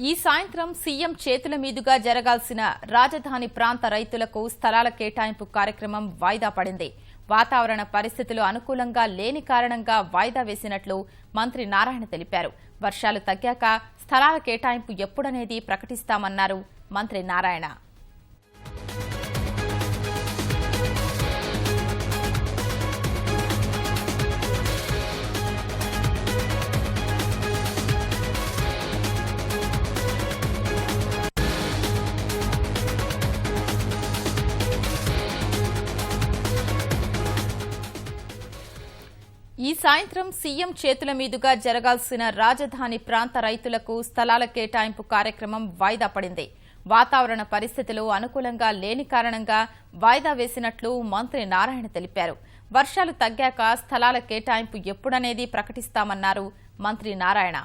ఈ సాయంత్రం సీఎం చేతుల మీదుగా జరగాల్సిన రాజధాని ప్రాంత రైతులకు స్థలాల కేటాయింపు కార్యక్రమం వాయిదా పడింది. వాతావరణ పరిస్థితులు అనుకూలంగా లేని కారణంగా వాయిదా వేసినట్లు మంత్రి నారాయణ తెలిపారు. వర్షాలు తగ్గాక స్థలాల కేటాయింపు ఎప్పుడనేది ప్రకటిస్తామన్నారు మంత్రి నారాయణ. ఈ సాయంత్రం సీఎం చేతుల మీదుగా జరగాల్సిన రాజధాని ప్రాంత రైతులకు స్థలాల కేటాయింపు కార్యక్రమం వాయిదా పడింది. వాతావరణ పరిస్థితులు అనుకూలంగా లేని కారణంగా వాయిదా వేసినట్లు మంత్రి నారాయణ తెలిపారు. వర్షాలు తగ్గాక స్థలాల కేటాయింపు ఎప్పుడనేది ప్రకటిస్తామన్నారు మంత్రి నారాయణ.